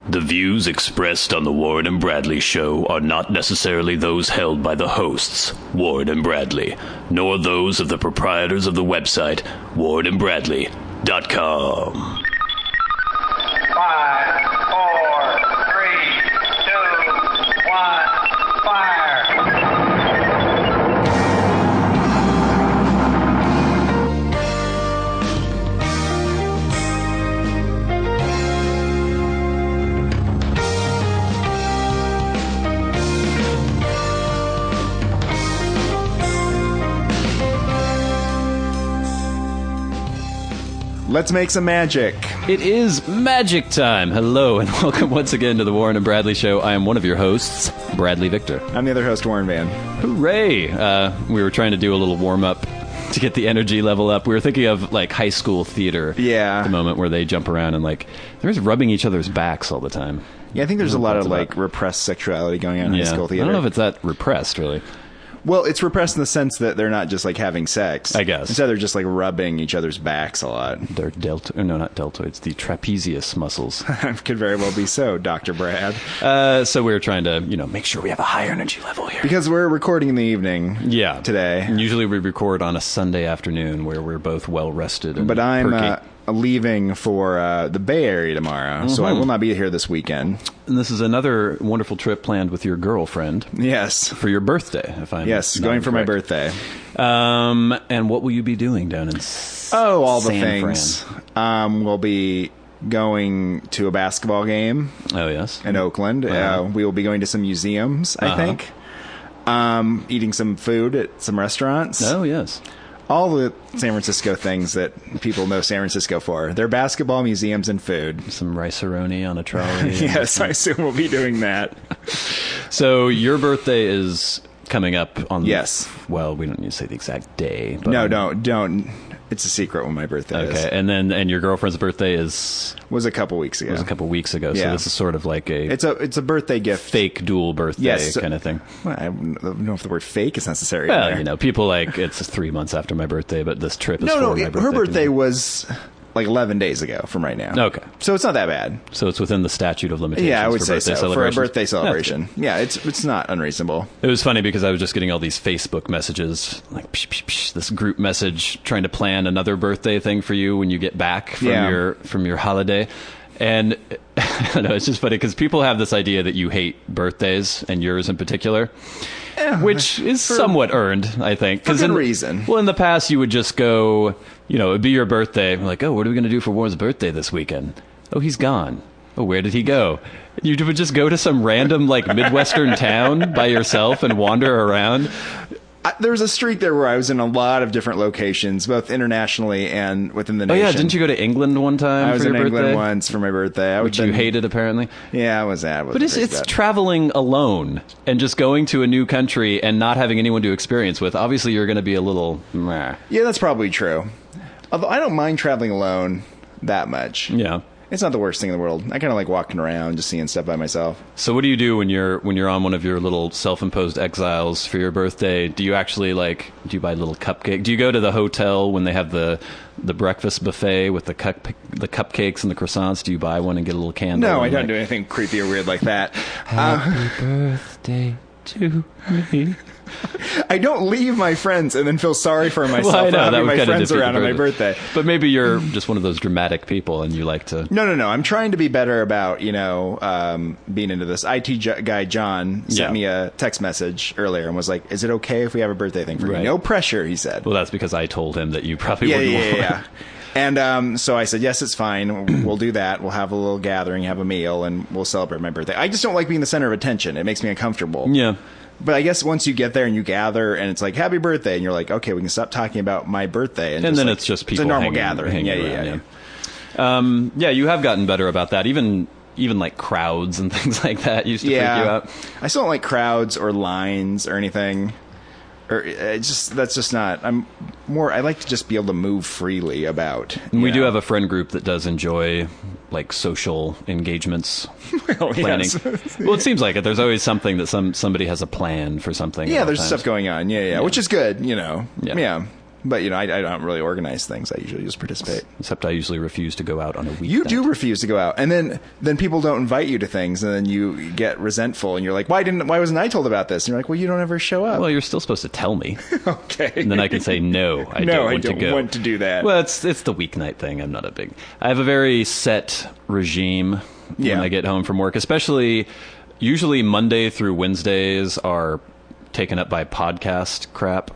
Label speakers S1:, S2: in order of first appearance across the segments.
S1: The views expressed on the Warren and Bradley Show are not necessarily those held by the hosts, Warren and Bradley, nor those of the proprietors of the website, warrenandbradley.com.
S2: 5, 4, 3, 2, 1, fire!
S3: Let's make some magic.
S4: It is magic time. Hello, and welcome once again to the Warren and Bradley Show. I am one of your hosts, Bradley Victor.
S3: I'm the other host, Warren Van.
S4: Hooray! We were trying to do a little warm-up to get the energy level up. We were thinking of, like, high school theater at the moment where they jump around and, like, they're just rubbing each other's backs all the time.
S3: Yeah, I think there's a lot of, like, repressed sexuality going on in high school theater.
S4: I don't know if it's that repressed, really.
S3: Well, it's repressed in the sense that they're not just, like, having sex.
S4: I guess.
S3: Instead, they're just, like, rubbing each other's backs a lot.
S4: They're not deltoids, the trapezius muscles.
S3: Could very well be so, Dr. Brad.
S4: So we were trying to, make sure we have a high energy level here.
S3: Because we're recording in the evening today.
S4: And usually we record on a Sunday afternoon where we're both well-rested and
S3: But I'm
S4: perky.
S3: Leaving for the Bay Area tomorrow, so I will not be here this weekend.
S4: And this is another wonderful trip planned with your girlfriend.
S3: Yes.
S4: For your birthday, if I'm
S3: Yes,
S4: not
S3: going for my
S4: incorrect.
S3: birthday.
S4: And what will you be doing down in
S3: all the
S4: San
S3: things. We'll be going to a basketball game.
S4: Oh, yes.
S3: In Oakland. We will be going to some museums, I think. Eating some food at some restaurants.
S4: Oh, yes.
S3: All the San Francisco things that people know San Francisco for. They're basketball, museums, and food.
S4: Some rice-a-roni on a trolley.
S3: Yes, I assume we'll be doing that.
S4: So your birthday is coming up on...
S3: Yes.
S4: Well, we don't need to say the exact day. But
S3: No, don't. It's a secret when my birthday is.
S4: Okay, and your girlfriend's birthday was
S3: a couple weeks ago.
S4: So
S3: Yeah.
S4: this is sort of like
S3: It's a birthday gift.
S4: fake dual birthday kind of thing.
S3: Well, I don't know if the word fake is necessary.
S4: Well, people it's 3 months after my birthday, but this trip is for my birthday.
S3: Her birthday was like 11 days ago from right now.
S4: Okay.
S3: So it's not that bad.
S4: So it's within the statute of limitations.
S3: Yeah, I would
S4: for
S3: say
S4: birthday
S3: so. For a
S4: celebrations.
S3: birthday celebration. Yeah, it's not unreasonable.
S4: It was funny because I was just getting all these Facebook messages, like psh, psh, psh, this group message trying to plan another birthday thing for you when you get back from your holiday. And I don't know, it's just funny because people have this idea that you hate birthdays, and yours in particular, which is somewhat earned, I think.
S3: For good reason.
S4: Well, in the past, you would just go, it would be your birthday. We're like, oh, what are we going to do for Warren's birthday this weekend? Oh, he's gone. Oh, where did he go? You would just go to some random, like, Midwestern town by yourself and wander around.
S3: There was a streak there where I was in a lot of different locations, both internationally and within the nation.
S4: Oh, yeah. Didn't you go to England one time
S3: I was
S4: for your
S3: in
S4: birthday?
S3: England once for my birthday.
S4: Which you hated, apparently.
S3: Yeah, I was at.
S4: But it's traveling alone and just going to a new country and not having anyone to experience with. Obviously, you're going to be a little... meh.
S3: Yeah, that's probably true. Although I don't mind traveling alone that much.
S4: Yeah.
S3: It's not the worst thing in the world. I kind of like walking around, just seeing stuff by myself.
S4: So what do you do when you're on one of your little self-imposed exiles for your birthday? Do you actually do you buy little cupcake? Do you go to the hotel when they have the breakfast buffet with the cupcakes and the croissants? Do you buy one and get a little candle?
S3: No, I don't do anything creepy or weird like that.
S4: Happy birthday to me.
S3: I don't leave my friends and then feel sorry for myself
S4: Well, I know,
S3: for
S4: that
S3: having
S4: would
S3: my
S4: kinda
S3: friends
S4: defeat the
S3: around on my
S4: purpose.
S3: birthday.
S4: But maybe you're just one of those dramatic people and you like to...
S3: No. I'm trying to be better about, being into this. IT guy John sent me a text message earlier and was like, is it okay if we have a birthday thing for you?
S4: Right.
S3: No pressure, he said.
S4: Well, that's because I told him that you probably wouldn't want one.
S3: Yeah. And so I said, yes, it's fine. We'll do that. We'll have a little gathering, have a meal, and we'll celebrate my birthday. I just don't like being the center of attention. It makes me uncomfortable.
S4: Yeah.
S3: But I guess once you get there and you gather and it's like, happy birthday, and you're like, okay, we can stop talking about my birthday. And
S4: then
S3: like,
S4: it's just people
S3: It's a normal
S4: hanging,
S3: gathering.
S4: hanging around, yeah. You have gotten better about that. Even like crowds and things like that used to freak you out.
S3: I still don't like crowds or lines or anything. Or that's just not. I like to just be able to move freely about.
S4: And we do have a friend group that does enjoy like social engagements, planning.
S3: Yes.
S4: Well, it seems like it. There's always something that somebody has a plan for something.
S3: Yeah,
S4: at all
S3: there's
S4: times.
S3: stuff going on. Yeah, which is good. Yeah. But, I don't really organize things. I usually just participate.
S4: Except I usually refuse to go out on a weeknight.
S3: You do refuse to go out. And then people don't invite you to things, and then you get resentful, and you're like, why wasn't I told about this? And you're like, well, you don't ever show up.
S4: Well, you're still supposed to tell me.
S3: Okay.
S4: And then I can say, no, I don't
S3: want to do that.
S4: Well, it's the weeknight thing. I have a very set regime when I get home from work, usually Monday through Wednesdays are taken up by podcast crap.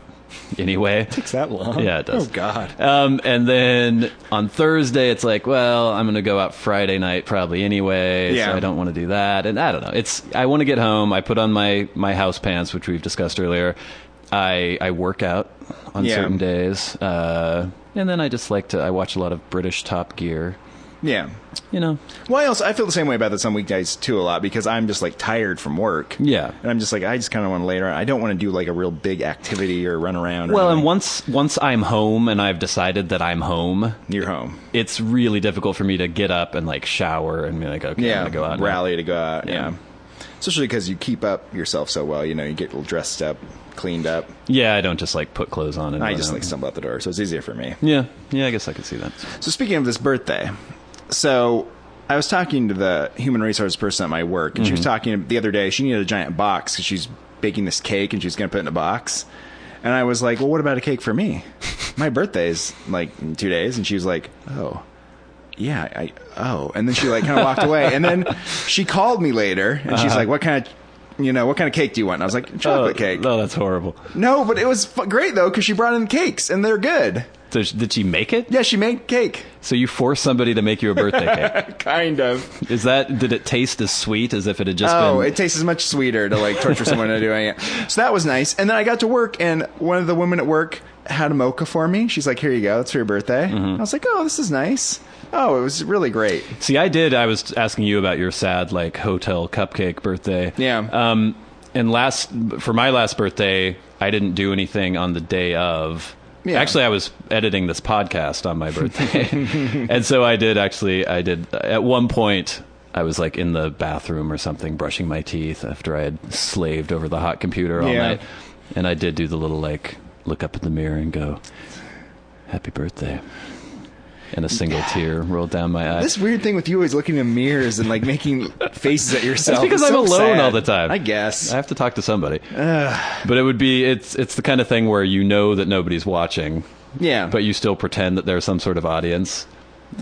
S4: Anyway,
S3: it takes that long.
S4: Yeah, it does.
S3: Oh God.
S4: And then on Thursday, it's like, well, I'm going to go out Friday night probably anyway.
S3: Yeah.
S4: So I don't want to do that. And I don't know. I want to get home. I put on my house pants, which we've discussed earlier. I work out on certain days. And then I just I watch a lot of British Top Gear.
S3: Yeah.
S4: Well,
S3: I feel the same way about this on weekdays too a lot, because I'm just tired from work.
S4: Yeah.
S3: And I'm just I just kind of want to lay around. I don't want to do a real big activity or run around.
S4: Well, and once I'm home and I've decided that I'm home.
S3: You're home. It's
S4: really difficult for me to get up and shower and be like, okay, I'm going to go out.
S3: Rally to go out. Yeah. Especially because you keep up yourself so well. You get dressed up, cleaned up.
S4: Yeah, I don't just put clothes on. And
S3: I just stumble out the door, so it's easier for me.
S4: Yeah, I guess I could see that.
S3: So speaking of this birthday, so I was talking to the human resource person at my work, and she was talking the other day. She needed a giant box because she's baking this cake, and she's going to put it in a box. And I was like, well, what about a cake for me? My birthday's in 2 days. And she was like, oh. Yeah, and then she kind of walked away, and then she called me later, and she's like, what kind of cake do you want? And I was like, chocolate cake.
S4: No, that's horrible.
S3: No, but it was great though, because she brought in cakes, and they're good.
S4: So did she make it?
S3: Yeah, she made cake.
S4: So you forced somebody to make you a birthday cake?
S3: Kind of.
S4: Did it taste as sweet as if it had just been?
S3: Oh, it tastes much sweeter to torture someone into doing it. So that was nice. And then I got to work, and one of the women at work had a mocha for me. She's like, here you go. That's for your birthday. I was like, oh, this is nice. Oh, it was really great.
S4: See, I was asking you about your sad, hotel cupcake birthday.
S3: Yeah.
S4: And for my last birthday, I didn't do anything on the day of. Yeah. Actually, I was editing this podcast on my birthday. And so I did, at one point, I was in the bathroom or something, brushing my teeth after I had slaved over the hot computer all night. And I did do the little, look up in the mirror and go, happy birthday. And a single tear rolled down my eye.
S3: This weird thing with you always looking in mirrors and making faces at yourself.
S4: That's because I'm alone all the time.
S3: I guess.
S4: I have to talk to somebody. But it's the kind of thing where that nobody's watching.
S3: Yeah.
S4: But you still pretend that there's some sort of audience.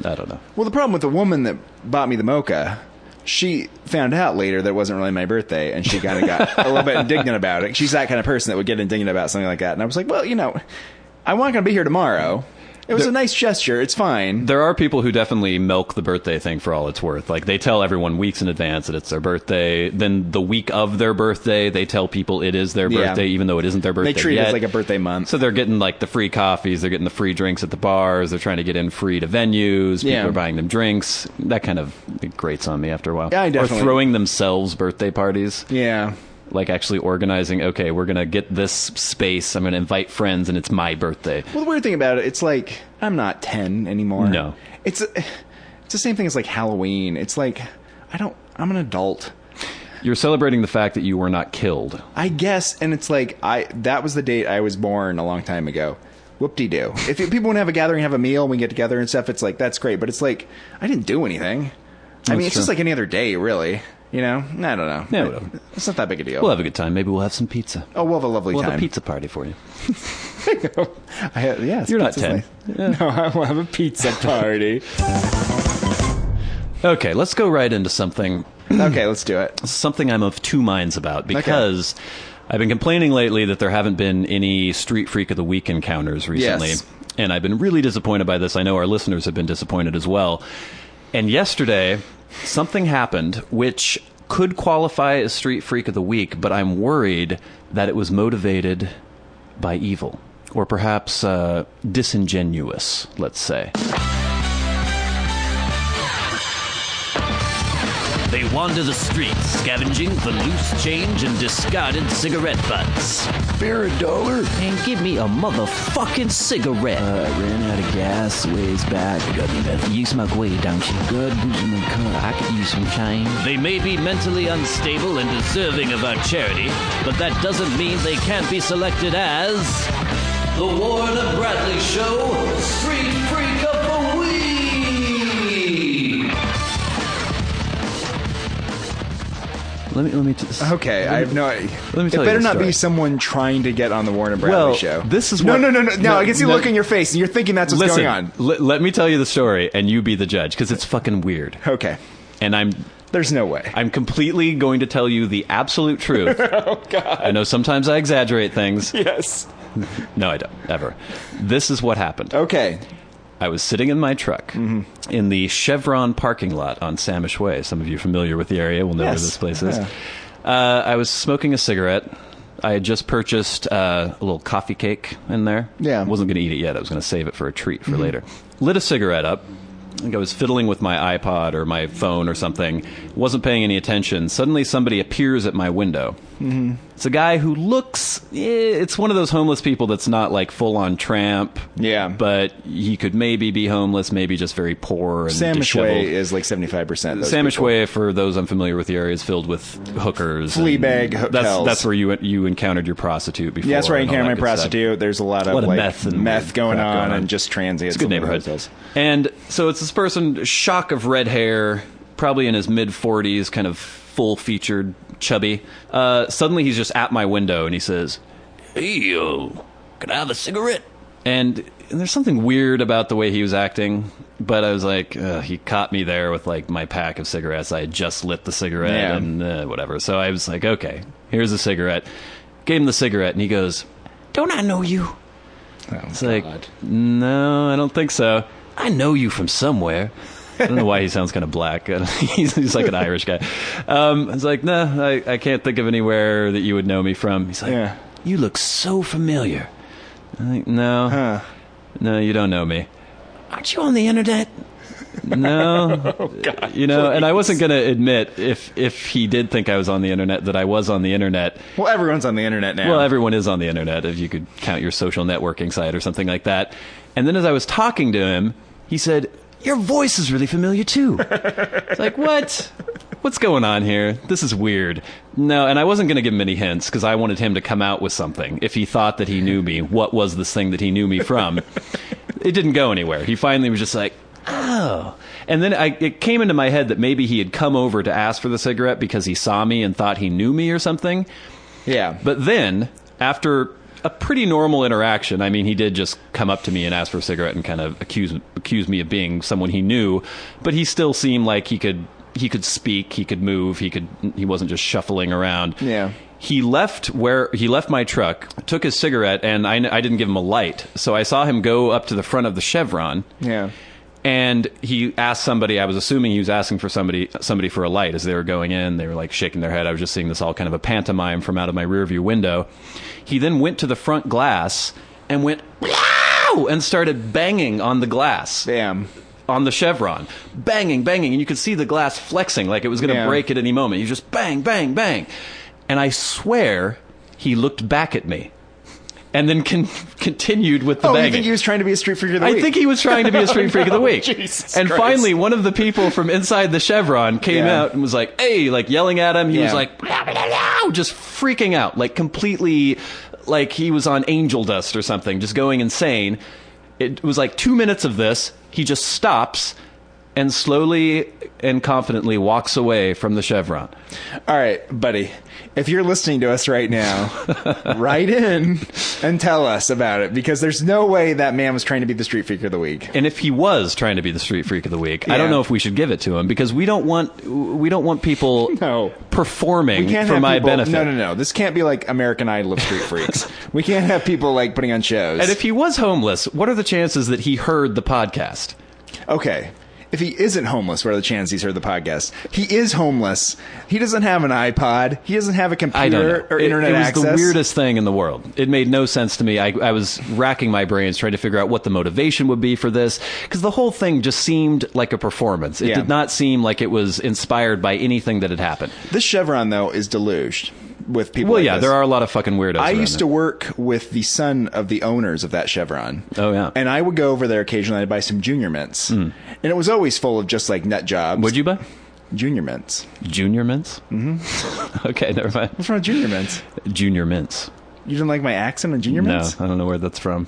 S4: I don't know.
S3: Well, the problem with the woman that bought me the mocha, she found out later that it wasn't really my birthday, and she kind of got a little bit indignant about it. She's that kind of person that would get indignant about something like that. And I was like, well, I'm not going to be here tomorrow. It was a nice gesture. It's fine.
S4: There are people who definitely milk the birthday thing for all it's worth. They tell everyone weeks in advance that it's their birthday. Then the week of their birthday, they tell people it is their birthday, even though it isn't their birthday
S3: They treat
S4: yet.
S3: it as like a birthday month.
S4: So they're getting the free coffees. They're getting the free drinks at the bars. They're trying to get in free to venues. People are buying them drinks. That kind of grates on me after a while.
S3: Yeah, I definitely.
S4: Or throwing themselves birthday parties.
S3: Yeah.
S4: Actually organizing, okay, we're going to get this space. I'm going to invite friends, and it's my birthday.
S3: Well, the weird thing about it, it's I'm not 10 anymore.
S4: No.
S3: It's the same thing as Halloween. It's I'm an adult.
S4: You're celebrating the fact that you were not killed.
S3: I guess, and it's that was the date I was born a long time ago. Whoop-de-doo. If people want to have a gathering, have a meal, we get together and stuff, it's that's great. But it's I didn't do anything. I mean, it's just like any other day, really. I don't know.
S4: Yeah, whatever.
S3: It's not that big a deal.
S4: We'll have a good time. Maybe we'll have some pizza.
S3: Oh, we'll have a lovely time.
S4: We'll have a pizza party for you.
S3: Yes,
S4: you're not 10.
S3: Nice. Yeah. No, I will have a pizza party.
S4: Okay, let's go right into something.
S3: Okay, let's do it.
S4: Something I'm of two minds about, because I've been complaining lately that there haven't been any Street Freak of the Week encounters recently.
S3: Yes.
S4: And I've been really disappointed by this. I know our listeners have been disappointed as well. And yesterday, something happened which could qualify as Street Freak of the Week, but I'm worried that it was motivated by evil, or perhaps disingenuous, let's say.
S1: They wander the streets, scavenging for loose change and discarded cigarette butts.
S5: Spare $1.
S6: And give me a motherfucking cigarette.
S5: I ran out of gas ways back. I got any better?
S6: You smoke weed, don't you?
S5: Good boozing my car.
S6: I could use some change.
S1: They may be mentally unstable and deserving of our charity, but that doesn't mean they can't be selected as The Warren and Bradley Show, Street Freak of the Week.
S3: Okay, I have no idea.
S4: Let me tell
S3: it
S4: you
S3: better
S4: the
S3: not
S4: story.
S3: be someone trying to get on the Warren and Bradley
S4: Well,
S3: show.
S4: this is
S3: no,
S4: what-
S3: no. I can see the
S4: no.
S3: look in your face, and you're thinking that's what's
S4: Listen,
S3: going on.
S4: let me tell you the story, and you be the judge, because it's fucking weird.
S3: Okay,
S4: And
S3: there's no way.
S4: I'm completely going to tell you the absolute truth.
S3: Oh God.
S4: I know sometimes I exaggerate things.
S3: Yes.
S4: No, I don't, ever. This is what happened.
S3: Okay.
S4: I was sitting in my truck in the Chevron parking lot on Samish Way. Some of you familiar with the area will know where
S3: Yes.
S4: this place is.
S3: Yeah.
S4: I was smoking a cigarette. I had just purchased a little coffee cake in there.
S3: Yeah.
S4: I wasn't going to eat it yet. I was going to save it for a treat for later. Lit a cigarette up. I think I was fiddling with my iPod or my phone or something. Wasn't paying any attention. Suddenly somebody appears at my window. Mm-hmm. It's a guy who looks... it's one of those homeless people that's not like full-on tramp.
S3: Yeah.
S4: But he could maybe be homeless, maybe just very poor and
S3: Samish
S4: disheveled.
S3: Way is like 75%.
S4: Samish Way, for those unfamiliar with the area, is filled with hookers.
S3: Fleabag
S4: and
S3: hotels.
S4: That's where you encountered your prostitute before.
S3: Yeah, that's where I
S4: and all
S3: encountered
S4: that
S3: my
S4: good stuff.
S3: prostitute. There's a lot of,
S4: A lot of
S3: like,
S4: meth and
S3: going
S4: crap
S3: on
S4: going on.
S3: and just transients.
S4: It's a good
S3: in the
S4: neighborhood.
S3: hotels.
S4: And so it's this person, shock of red hair, probably in his mid-40s, kind of full-featured, chubby. Suddenly he's just at my window and he says,
S1: Hey, can I have a cigarette?
S4: and there's something weird about the way he was acting, but I was like, he caught me there with like my pack of cigarettes. I had just lit the cigarette
S3: Yeah.
S4: and whatever. So I was like, okay, here's a cigarette. Gave him the cigarette and he goes, "Don't I know you?" It's like, no, I don't think so. "I know you from somewhere." I don't know why he sounds kind of black. He's like an Irish guy. I was like, no, I can't think of anywhere that you would know me from. He's like,
S3: Yeah.
S4: "You look so familiar." I'm like, no, no, you don't know me. "Aren't you on the internet?" No.
S3: Oh, God,
S4: you know, and I
S3: please.
S4: wasn't going to admit if he did think I was on the internet that I was on the internet.
S3: Well, everyone's on the internet now.
S4: Well, everyone is on the internet, if you could count your social networking site or something like that. And then as I was talking to him, he said, "Your voice is really familiar too." It's like, what? What's going on here? This is weird. No, and I wasn't going to give him any hints because I wanted him to come out with something. If he thought that he knew me, what was this thing that he knew me from? It didn't go anywhere. He finally was just like, "Oh." And then it came into my head that maybe he had come over to ask for the cigarette because he saw me and thought he knew me or something.
S3: Yeah.
S4: But then, after a pretty normal interaction, I mean, he did just come up to me and ask for a cigarette and kind of accuse me of being someone he knew, but he still seemed like he could speak, he could move, he wasn't just shuffling around.
S3: Yeah.
S4: He left my truck, took his cigarette, and I didn't give him a light. So I saw him go up to the front of the Chevron.
S3: Yeah.
S4: And he asked somebody, I was assuming he was asking for somebody for a light as they were going in. They were like shaking their head. I was just seeing this all kind of a pantomime from out of my rearview window. He then went to the front glass and went, "Meow!" and started banging on the glass.
S3: Damn.
S4: On the Chevron. Banging, banging. And you could see the glass flexing like it was going to
S3: Yeah.
S4: break at any moment. He just bang, bang, bang. And I swear he looked back at me and then continued with the
S3: Oh,
S4: banging.
S3: you think he was trying to be a street freak of the week?
S4: I think he was trying to be a street freak of the week.
S3: Jesus
S4: and
S3: Christ.
S4: finally, one of the people from inside the Chevron came
S3: Yeah.
S4: out and was like, "Hey," like yelling at him. He was
S3: Yeah.
S4: like, "Blah, blah, blah," just freaking out, like completely, like he was on angel dust or something, just going insane. It was like 2 minutes of this. He just stops and slowly and confidently walks away from the Chevron.
S3: All right, buddy. If you're listening to us right now, write in and tell us about it, because there's no way that man was trying to be the street freak of the week.
S4: And if he was trying to be the street freak of the week, I don't
S3: Yeah.
S4: know if we should give it to him, because we don't want people
S3: No.
S4: performing
S3: We can't
S4: for
S3: have
S4: my
S3: people,
S4: benefit.
S3: No. This can't be like American Idol of street freaks. We can't have people like putting on shows.
S4: And if he was homeless, what are the chances that he heard the podcast?
S3: Okay. If he isn't homeless, what are the chances he's heard the podcast? He is homeless. He doesn't have an iPod. He doesn't have a
S4: I don't know.
S3: computer or internet
S4: it was
S3: access.
S4: the weirdest thing in the world. It made no sense to me. I was racking my brains trying to figure out what the motivation would be for this, because the whole thing just seemed like a performance. It
S3: Yeah.
S4: did not seem like it was inspired by anything that had happened.
S3: This Chevron, though, is deluged with people
S4: Well,
S3: like
S4: yeah,
S3: this.
S4: there are a lot of fucking weirdos.
S3: I
S4: around
S3: used to
S4: there.
S3: work with the son of the owners of that Chevron.
S4: Oh, yeah.
S3: And I would go over there occasionally to buy some Junior Mints. And it was always full of just like nut jobs.
S4: What'd you buy?
S3: Junior Mints.
S4: Junior mints? Mm-hmm. Okay, never mind.
S3: What's wrong with Junior Mints?
S4: Junior mints.
S3: You didn't like my accent on Junior
S4: No,
S3: Mints?
S4: I don't know where that's from.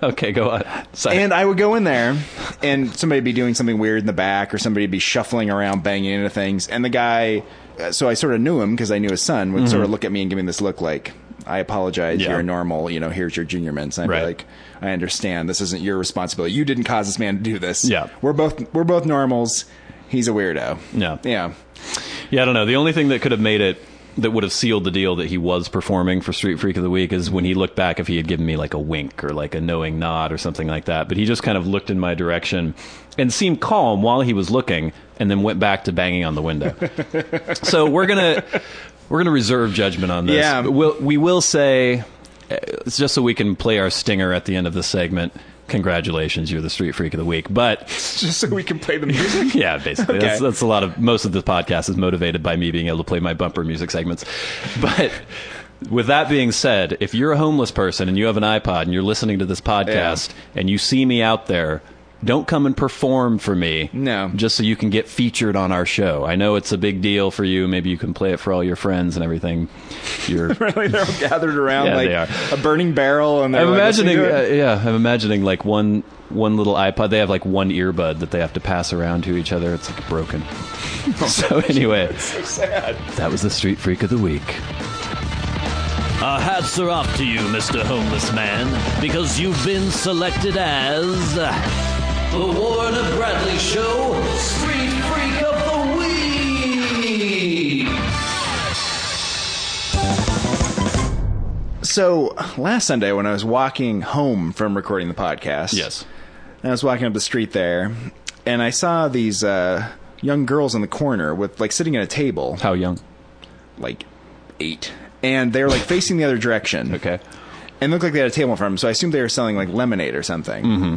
S4: Okay, go on. Sorry.
S3: And I would go in there, and somebody would be doing something weird in the back, or somebody would be shuffling around, banging into things. And the guy, so I sort of knew him because I knew his son, would sort of look at me and give me this look like, I apologize, you're normal, here's your Junior Mints. And I'd be like, I understand, this isn't your responsibility. You didn't cause this man to do this.
S4: Yeah.
S3: We're both normals. He's a weirdo.
S4: Yeah, I don't know. The only thing that could have made it, that would have sealed the deal that he was performing for Street Freak of the Week, is when he looked back, if he had given me like a wink or like a knowing nod or something like that. But he just kind of looked in my direction and seemed calm while he was looking, and then went back to banging on the window. So we're gonna reserve judgment on this.
S3: Yeah.
S4: We will say, it's just so we can play our stinger at the end of the segment. Congratulations, you're the Street Freak of the Week. But
S3: just so we can play the music?
S4: Yeah, basically.
S3: Okay.
S4: That's a lot of, most of the podcast is motivated by me being able to play my bumper music segments. But with that being said, if you're a homeless person and you have an iPod and you're listening to this podcast and you see me out there, don't come and perform for me.
S3: No.
S4: Just so you can get featured on our show. I know it's a big deal for you. Maybe you can play it for all your friends and everything.
S3: Really, they're all gathered around
S4: they are.
S3: a burning barrel, and they're
S4: I'm imagining,
S3: listening to it?
S4: I'm imagining like one little iPod. They have like one earbud that they have to pass around to each other. It's like broken. So anyway,
S3: So sad.
S4: that was the Street Freak of the Week.
S1: Our hats are off to you, Mr. Homeless Man, because you've been selected as the Warren and Bradley Show Street Freak of the Week.
S3: So last Sunday, when I was walking home from recording the podcast,
S4: Yes.
S3: I was walking up the street there, and I saw these young girls in the corner with like sitting at a table,
S4: How young?
S3: like 8, and they were like facing the other direction.
S4: Okay.
S3: And looked like they had a table in front of them, so I assumed they were selling like lemonade or something. Mm-hmm.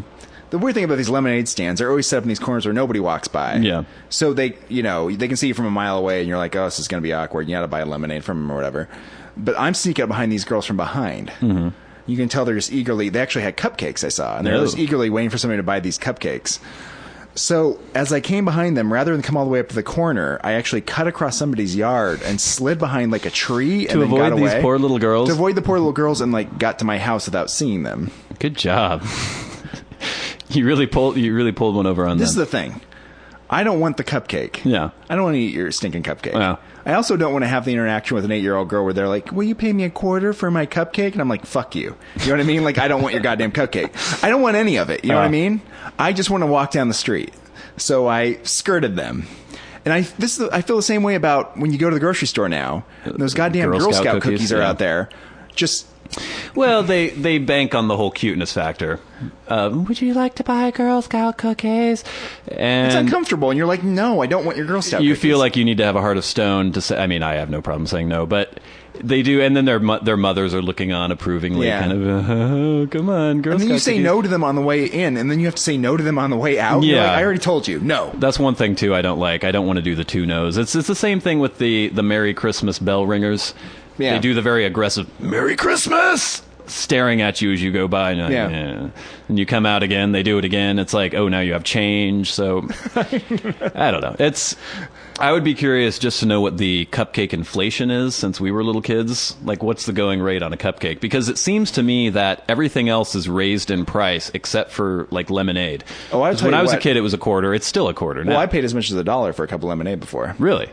S3: The weird thing about these lemonade stands, they're always set up in these corners where nobody walks by.
S4: Yeah.
S3: So they can see you from a mile away, and you're like, oh, this is going to be awkward. You got to buy a lemonade from them or whatever. But I'm sneaking up behind these girls from behind. Mm-hmm. You can tell they're just eagerly, they actually had cupcakes, I saw, and they're just eagerly waiting for somebody to buy these cupcakes. So as I came behind them, rather than come all the way up to the corner, I actually cut across somebody's yard and slid behind like a tree and then got
S4: avoid
S3: away.
S4: these poor little girls?
S3: To avoid the poor little girls, and like got to my house without seeing them.
S4: Good job. You really pulled one over on them.
S3: This is the thing. I don't want the cupcake.
S4: Yeah.
S3: I don't want to eat your stinking cupcake.
S4: Yeah.
S3: I also don't want to have the interaction with an 8-year-old girl where they're like, will you pay me $0.25 for my cupcake? And I'm like, fuck you. You know what I mean? Like, I don't want your goddamn cupcake. I don't want any of it. You know what I mean? I just want to walk down the street. So I skirted them. And I feel the same way about when you go to the grocery store now. Those goddamn Girl Scout cookies are out there. Just...
S4: Well, they bank on the whole cuteness factor. Would you like to buy Girl Scout cookies? And
S3: it's uncomfortable, and you're like, no, I don't want your Girl Scout
S4: you
S3: cookies.
S4: feel like you need to have a heart of stone to say. I mean, I have no problem saying no, but they do. And then their mothers are looking on approvingly, kind of, oh, come on, Girl Scout.
S3: And then you say
S4: cookies.
S3: no to them on the way in, and then you have to say no to them on the way out.
S4: Yeah.
S3: You're like, I already told you, no.
S4: That's one thing too. I don't like. I don't want to do the 2 no's. It's the same thing with the Merry Christmas bell ringers.
S3: Yeah.
S4: They do the very aggressive Merry Christmas, staring at you as you go by. And you're like,
S3: Yeah.
S4: And you come out again. They do it again. It's like, oh, now you have change. So I don't know. I would be curious just to know what the cupcake inflation is since we were little kids. Like, what's the going rate on a cupcake? Because it seems to me that everything else is raised in price except for like lemonade.
S3: Oh, I'll tell
S4: when
S3: you
S4: I was a
S3: what.
S4: kid, it was $0.25. It's still $0.25 now.
S3: Well, I paid as much as $1 for a cup of lemonade before.
S4: Really?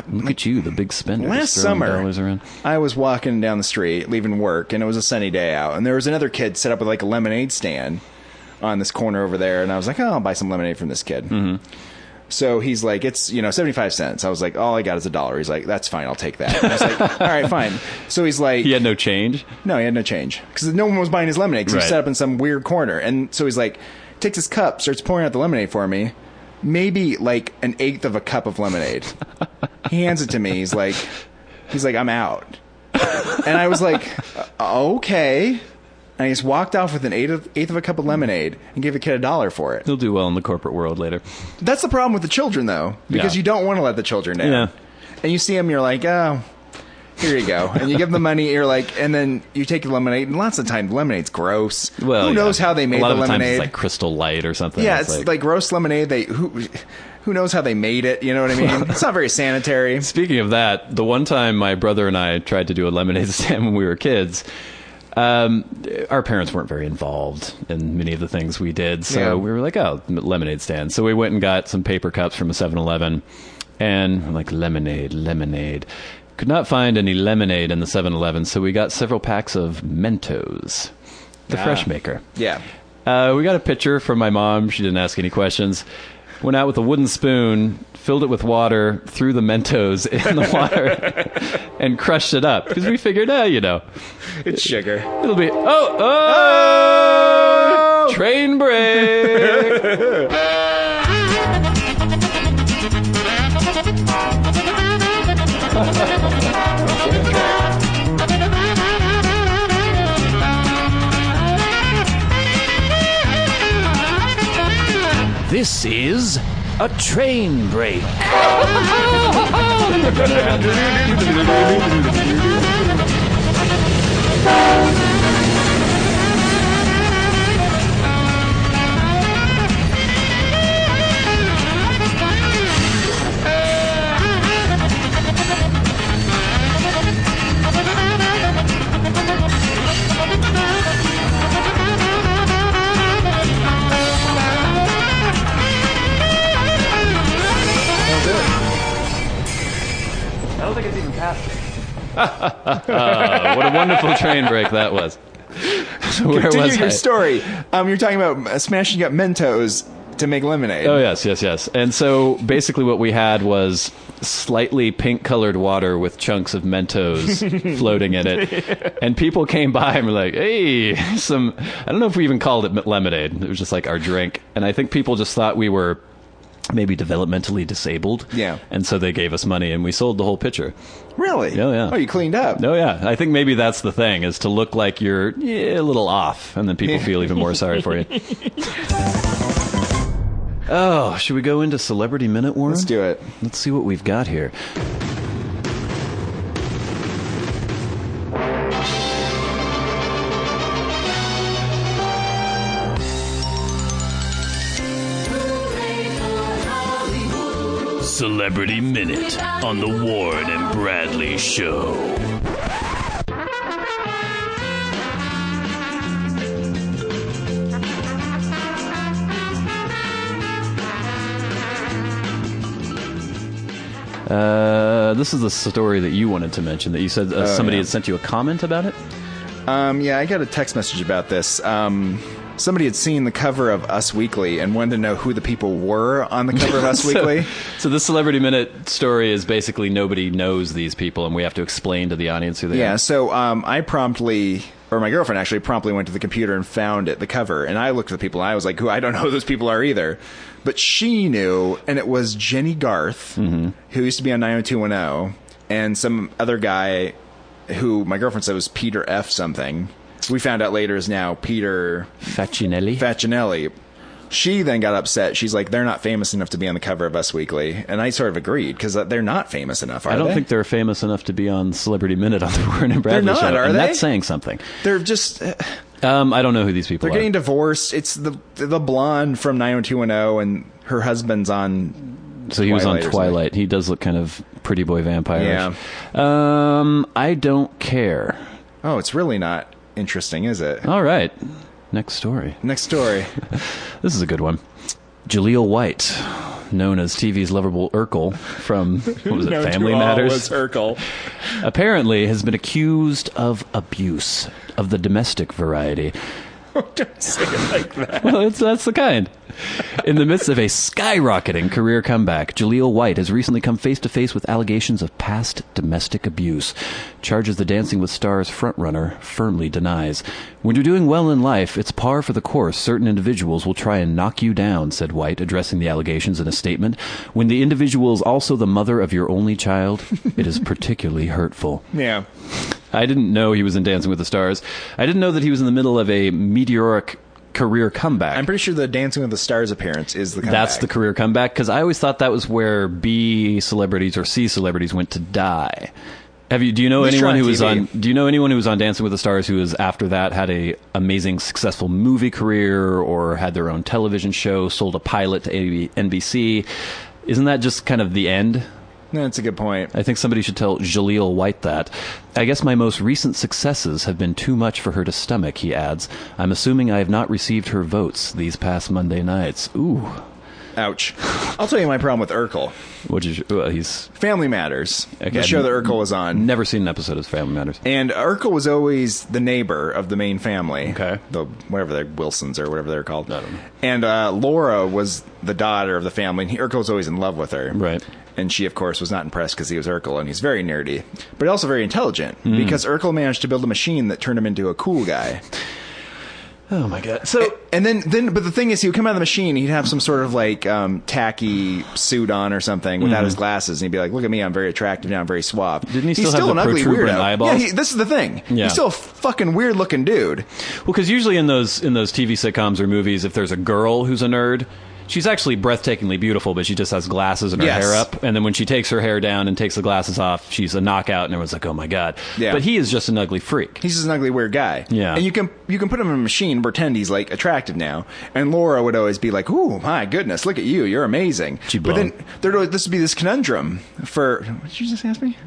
S4: Look at you, the big spender.
S3: Last
S4: just throwing
S3: summer,
S4: dollars around.
S3: I was walking down the street, leaving work, and it was a sunny day out. And there was another kid set up with like a lemonade stand on this corner over there. And I was like, oh, I'll buy some lemonade from this kid. Mm-hmm. So he's like, it's 75 cents. I was like, all I got is $1. He's like, that's fine, I'll take that. And I was like, all right, fine. So he's like,
S4: He had no change?
S3: no, he had no change because no one was buying his lemonade because he was
S4: Right.
S3: set up in some weird corner. And so he's like, takes his cup, starts pouring out the lemonade for me. Maybe like 1/8 of a cup of lemonade. He hands it to me. He's like, I'm out. And I was like, okay. And he just walked off with 1/8 of a cup of lemonade and gave the kid $1 for it.
S4: He'll do well in the corporate world later.
S3: That's the problem with the children, though, because
S4: Yeah.
S3: you don't want to let the children down.
S4: Yeah.
S3: And you see them, you're like, oh, here you go. And you give them the money, you're like, and then you take the lemonade, and lots of times lemonade's gross.
S4: Well,
S3: who knows how they made
S4: a lot
S3: the
S4: of the
S3: lemonade?
S4: times it's like Crystal Light or something.
S3: Yeah, it's like gross lemonade. who knows how they made it? You know what I mean? It's not very sanitary.
S4: Speaking of that, the one time my brother and I tried to do a lemonade stand when we were kids, our parents weren't very involved in many of the things we did. So we were like, oh, lemonade stand. So we went and got some paper cups from a 7-Eleven, and we're like, lemonade. Could not find any lemonade in the 7-Eleven, so we got several packs of Mentos, the fresh maker.
S3: Yeah.
S4: We got a pitcher from my mom. She didn't ask any questions. Went out with a wooden spoon, filled it with water, threw the Mentos in the water, and crushed it up. Because we figured,
S3: It's sugar.
S4: it'll be, train break.
S1: This is a train break.
S4: I don't think it's even past me. What a wonderful train break that was. So where
S3: Continue
S4: was
S3: your
S4: I?
S3: story. You're talking about smashing up Mentos to make lemonade.
S4: Oh, yes. And so basically what we had was slightly pink-colored water with chunks of Mentos floating in it. And people came by and were like, hey, I don't know if we even called it lemonade. It was just like our drink. And I think people just thought we were maybe developmentally disabled.
S3: Yeah.
S4: And so they gave us money, and we sold the whole pitcher.
S3: Really?
S4: Oh, yeah.
S3: Oh, you cleaned up.
S4: Oh, yeah. I think maybe that's the thing, is to look like you're a little off, and then people feel even more sorry for you. Oh, should we go into Celebrity Minute, Warren?
S3: Let's do it.
S4: Let's see what we've got here.
S1: Celebrity Minute on the Warren and Bradley Show.
S4: This is the story that you wanted to mention, that you said somebody had sent you a comment about it?
S3: Yeah, I got a text message about this. Somebody had seen the cover of Us Weekly and wanted to know who the people were on the cover of Us Weekly.
S4: So the Celebrity Minute story is basically nobody knows these people, and we have to explain to the audience who they are.
S3: Yeah, so I promptly, or my girlfriend actually promptly went to the computer and found the cover, and I looked at the people, and I was like, I don't know who those people are either. But she knew, and it was Jenny Garth, who used to be on 90210, and some other guy who my girlfriend said was Peter F. something. We found out later is now Peter
S4: Facinelli.
S3: She then got upset. She's like, they're not famous enough to be on the cover of Us Weekly. And I sort of agreed, because they're not famous enough, are they?
S4: I don't think they're famous enough to be on Celebrity Minute on the Warren and Bradley
S3: They're not,
S4: Show.
S3: are
S4: And
S3: they?
S4: that's saying something.
S3: They're just...
S4: I don't know who these people
S3: They're
S4: are.
S3: getting divorced. It's the blonde from 90210, and her husband's on
S4: So he was on
S3: Twilight or
S4: Twilight. He does look kind of pretty boy vampire.
S3: Yeah.
S4: I don't care.
S3: Oh, it's really not interesting, is it?
S4: All right. Next story.
S3: Next story.
S4: This is a good one. Jaleel White, known as TV's lovable Urkel from, what was it, Family Matters?
S3: Urkel.
S4: Apparently has been accused of abuse of the domestic variety.
S3: Don't say it like that.
S4: Well, that's the kind. In the midst of a skyrocketing career comeback, Jaleel White has recently come face to face with allegations of past domestic abuse, charges the Dancing with Stars frontrunner firmly denies. When you're doing well in life, it's par for the course. Certain individuals will try and knock you down, said White, addressing the allegations in a statement. When the individual is also the mother of your only child, it is particularly hurtful.
S3: Yeah.
S4: I didn't know he was in Dancing with the Stars. I didn't know that he was in the middle of a meteoric career comeback.
S3: I'm pretty sure the Dancing with the Stars appearance is the comeback.
S4: That's the career comeback, because I always thought that was where B celebrities or C celebrities went to die. Do you know anyone who was on? Do you know anyone who was on Dancing with the Stars who was after that had a amazing, successful movie career or had their own television show, sold a pilot to NBC? Isn't that just kind of the end?
S3: That's a good point.
S4: I think somebody should tell Jaleel White that. I guess my most recent successes have been too much for her to stomach, he adds. I'm assuming I have not received her votes these past Monday nights. Ooh.
S3: Ouch. I'll tell you my problem with Urkel.
S4: He's...
S3: Family Matters.
S4: Okay,
S3: The show that Urkel was on.
S4: Never seen an episode of Family Matters.
S3: And Urkel was always the neighbor of the main family.
S4: Okay.
S3: Whatever they're, Wilsons or whatever they're called.
S4: I don't know.
S3: And Laura was the daughter of the family, and Urkel was always in love with her.
S4: Right.
S3: And she, of course, was not impressed because he was Urkel, and he's very nerdy. But also very intelligent, because Urkel managed to build a machine that turned him into a cool guy.
S4: Oh, my God. So...
S3: And then, but the thing is, he would come out of the machine, he'd have some sort of, like, tacky suit on or something without his glasses, and he'd be like, look at me, I'm very attractive now, I'm very suave.
S4: Didn't he
S3: He's
S4: still have
S3: an
S4: the
S3: ugly
S4: protuberant
S3: weirdo.
S4: eyeballs?
S3: Yeah, this is the thing.
S4: Yeah.
S3: He's still a fucking weird-looking dude.
S4: Well, because usually in those TV sitcoms or movies, if there's a girl who's a nerd... She's actually breathtakingly beautiful, but she just has glasses and her hair up. And then when she takes her hair down and takes the glasses off, she's a knockout, and everyone's like, oh, my God.
S3: Yeah.
S4: But he is just an ugly freak.
S3: He's just an ugly, weird guy.
S4: Yeah.
S3: And you can put him in a machine and pretend he's, like, attractive now. And Laura would always be like, ooh, my goodness, look at you. You're amazing.
S4: She'd blow
S3: But
S4: him.
S3: then this would be this conundrum for... What did you just ask me?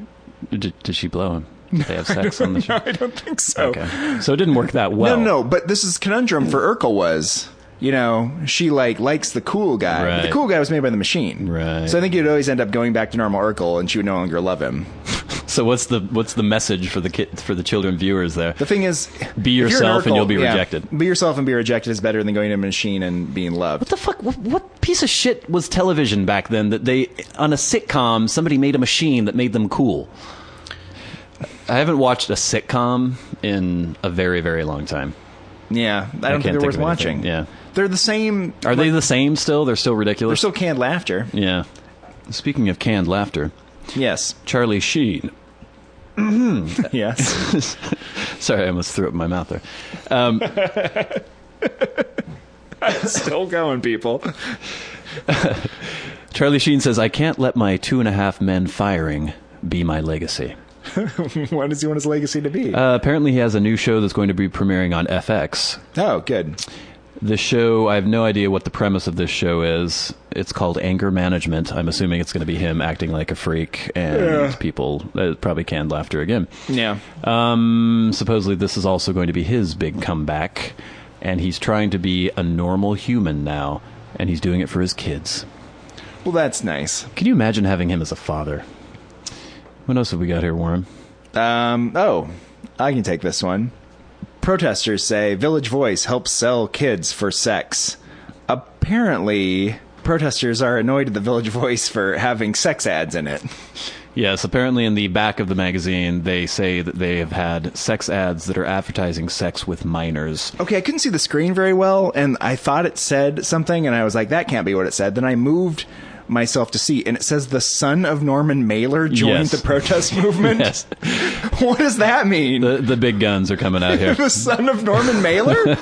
S4: Did she blow him? Did they have sex on the show?
S3: No, I don't think so.
S4: Okay. So it didn't work that well.
S3: No, but this is conundrum for Urkel was... You know, she likes the cool guy.
S4: Right.
S3: But the cool guy was made by the machine.
S4: Right.
S3: So I think you'd always end up going back to normal Urkel, and she would no longer love him.
S4: So what's the message for the children viewers there?
S3: The thing is,
S4: be
S3: if you're an
S4: yourself and
S3: Urkel,
S4: you'll be rejected.
S3: Be yourself and be rejected is better than going to a machine and being loved.
S4: What the fuck? What piece of shit was television back then that they on a sitcom somebody made a machine that made them cool? I haven't watched a sitcom in a very, very long time.
S3: Yeah, I don't think they're worth watching.
S4: Yeah.
S3: They're the same.
S4: Are they the same still? They're still ridiculous?
S3: They're still canned laughter.
S4: Yeah. Speaking of canned laughter,
S3: Yes.
S4: Charlie Sheen.
S3: Yes.
S4: Sorry, I almost threw up in my mouth there.
S3: Still going, people.
S4: Charlie Sheen says, I can't let my 2.5 men firing be my legacy.
S3: What does he want his legacy to be?
S4: Apparently he has a new show that's going to be premiering on FX.
S3: Oh, good.
S4: The show, I have no idea what the premise of this show is. It's called Anger Management. I'm assuming it's going to be him acting like a freak and people, probably canned laughter again.
S3: Yeah.
S4: Supposedly this is also going to be his big comeback, and he's trying to be a normal human now, and he's doing it for his kids.
S3: Well, that's nice.
S4: Can you imagine having him as a father? What else have we got here, Warren?
S3: Oh, I can take this one. Protesters say Village Voice helps sell kids for sex. Apparently, protesters are annoyed at the Village Voice for having sex ads in it.
S4: Yes, apparently in the back of the magazine, they say that they have had sex ads that are advertising sex with minors.
S3: Okay, I couldn't see the screen very well, and I thought it said something, and I was like, that can't be what it said. Then I moved myself to see, and it says the son of Norman Mailer joined the protest movement.
S4: Yes.
S3: What does that mean?
S4: The big guns are coming out here.
S3: The son of Norman Mailer?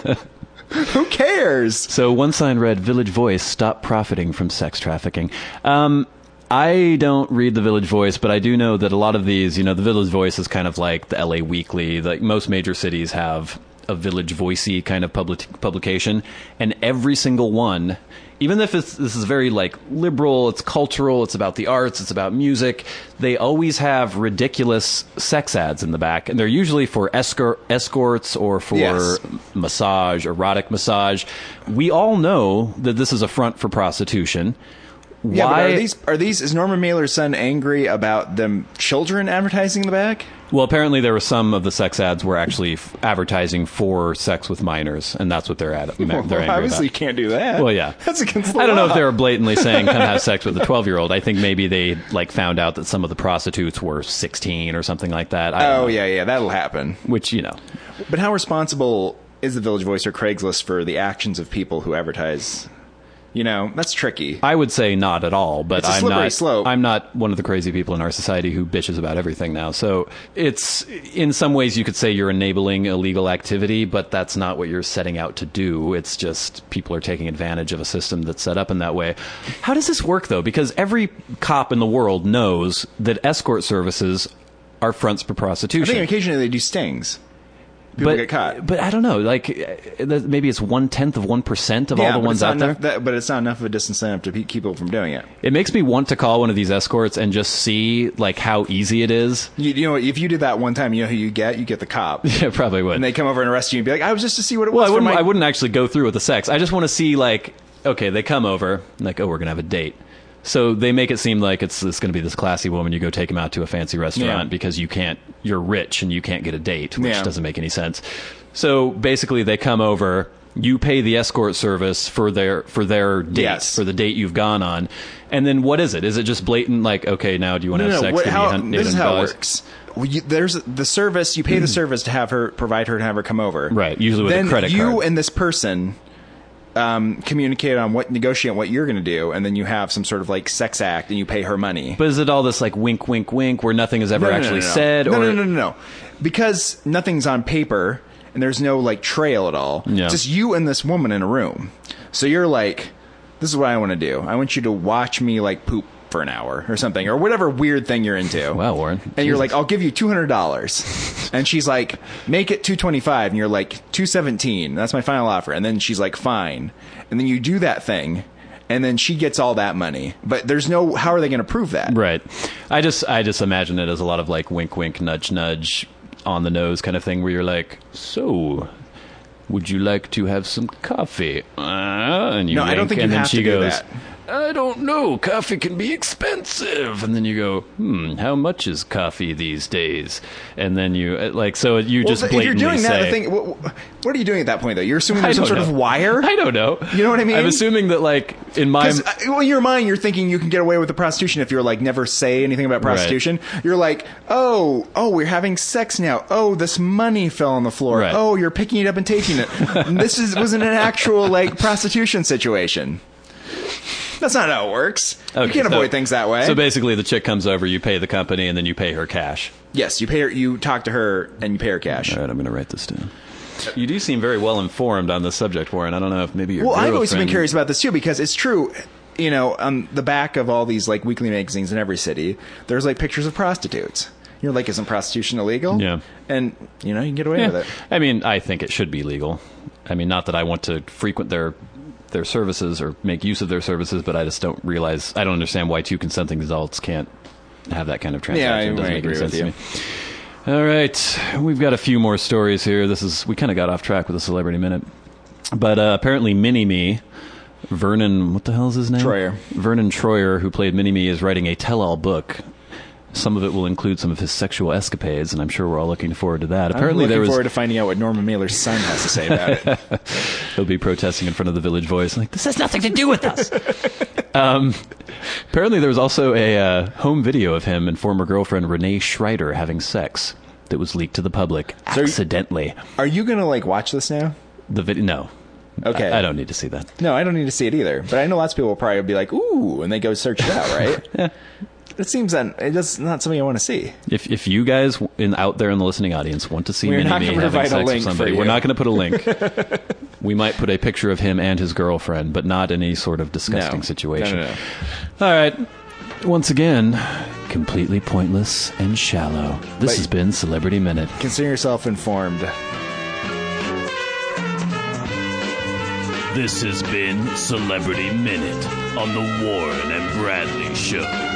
S3: Who cares?
S4: So one sign read, Village Voice, stop profiting from sex trafficking. I don't read the Village Voice, but I do know that a lot of these, the Village Voice is kind of like the LA Weekly. Like most major cities have a Village Voicey kind of publication, and every single one, even if this is very like liberal, it's cultural, it's about the arts, it's about music, they always have ridiculous sex ads in the back, and they're usually for escorts or for massage, erotic massage. We all know that this is a front for prostitution.
S3: Yeah,
S4: Why
S3: but are these is Norman Mailer's son angry about them children advertising in the back?
S4: Well, apparently there were some of the sex ads were actually advertising for sex with minors, and that's what they're at. They're angry
S3: obviously,
S4: about.
S3: you can't do that.
S4: Well, yeah,
S3: that's against the
S4: I don't know
S3: law.
S4: if they were blatantly saying come have sex with a 12-year-old. I think maybe they found out that some of the prostitutes were 16 or something like that. I don't know.
S3: Yeah, that'll happen.
S4: Which
S3: But how responsible is the Village Voice or Craigslist for the actions of people who advertise? That's tricky.
S4: I would say not at all, but
S3: It's a slippery slope.
S4: I'm not one of the crazy people in our society who bitches about everything now. So it's, in some ways you could say you're enabling illegal activity, but that's not what you're setting out to do. It's just people are taking advantage of a system that's set up in that way. How does this work, though? Because every cop in the world knows that escort services are fronts for
S3: I
S4: prostitution.
S3: think occasionally they do stings. people get caught.
S4: But I don't know. Like maybe it's 1/10 of 1% of all the ones out there.
S3: But it's not enough of a disincentive to keep people from doing it.
S4: It makes me want to call one of these escorts and just see like how easy it is.
S3: You know, if you did that one time, you know who you get? You get the cop.
S4: Yeah, probably would.
S3: And they come over and arrest you and be like, I was just to see what it was.
S4: Well, I wouldn't actually go through with the sex. I just want to see like, okay, they come over like, oh, we're gonna have a date. So they make it seem like it's going to be this classy woman. You go take him out to a fancy restaurant because you're rich and you can't get a date, which doesn't make any sense. So basically they come over, you pay the escort service for their date, for the date you've gone on. And then what is it? Is it just blatant like, okay, now do you want to have sex?
S3: This is how it works. There's the service, you pay the service to have her, provide her and have her come over.
S4: Right, usually with a credit card.
S3: You and this person communicate on negotiate what you're going to do, and then you have some sort of like sex act, and you pay her money.
S4: But is it all this like wink, wink, wink, where nothing is ever actually said?
S3: No. Because nothing's on paper, and there's no like trail at all. Yeah. It's just you and this woman in a room. So you're like, this is what I want to do. I want you to watch me like poop for an hour or something, or whatever weird thing you're into.
S4: Wow, Warren.
S3: And you're like, I'll give you $200. And she's like, make it $225. And you're like, $217. That's my final offer. And then she's like, fine. And then you do that thing, and then she gets all that money. But there's no, how are they going to prove that?
S4: Right. I just imagine it as a lot of like wink, wink, nudge, nudge, on the nose kind of thing, where you're like, so would you like to have some coffee? And you
S3: no,
S4: wink,
S3: I don't think you have to do that.
S4: I don't know. Coffee can be expensive. And then you go, how much is coffee these days? And then you, like, so you just blatantly
S3: if you're doing
S4: say...
S3: that, the thing, what are you doing at that point, though? You're assuming there's some sort of wire?
S4: I don't know.
S3: You know what I mean?
S4: I'm assuming that, like, in my...
S3: Well, in your mind, you're thinking you can get away with the prostitution if you're, like, never say anything about prostitution. Right. You're like, oh, we're having sex now. Oh, this money fell on the floor. Right. Oh, you're picking it up and taking it. This wasn't an actual, like, prostitution situation. That's not how it works. Okay, you can't avoid things that way.
S4: So basically, the chick comes over, you pay the company, and then you pay her cash.
S3: Yes, you pay her. You talk to her, and you pay her cash.
S4: All right, I'm going to write this down. You do seem very well informed on this subject, Warren. I don't know if maybe you're.
S3: Well, I've always been curious about this too, because it's true. You know, on the back of all these like weekly magazines in every city, there's like pictures of prostitutes. You're like, isn't prostitution illegal? Yeah. And you know, you can get away with it.
S4: I mean, I think it should be legal. I mean, not that I want to frequent their services or make use of their services, but I just don't understand why two consenting adults can't have that kind of transaction.
S3: Yeah, I agree with you.
S4: All right, we've got a few more stories here. We kind of got off track with the Celebrity Minute, but apparently Mini-Me, Vernon, what the hell is his name?
S3: Troyer.
S4: Vernon Troyer, who played Mini-Me, is writing a tell-all book. Some of it will include some of his sexual escapades, and I'm sure we're all looking forward to that.
S3: Apparently, I'm looking forward to finding out what Norman Mailer's son has to say about it.
S4: He'll be protesting in front of the Village Voice, like, this has nothing to do with us. Apparently, there was also a home video of him and former girlfriend Renee Schreider having sex that was leaked to the public accidentally.
S3: Are you going to, like, watch this now?
S4: The video? No.
S3: Okay.
S4: I don't need to see that.
S3: No, I don't need to see it either. But I know lots of people will probably be like, ooh, and they go search it out, right?
S4: Yeah.
S3: It seems that it's not something I want to see.
S4: If you guys out there in the listening audience want to see Mini-Me having sex with somebody, we're not going to put a link. We might put a picture of him and his girlfriend, but not any sort of disgusting situation.
S3: No.
S4: All right. Once again, completely pointless and shallow. This has been Celebrity Minute.
S3: Consider yourself informed.
S1: This has been Celebrity Minute on the Warren and Bradley Show.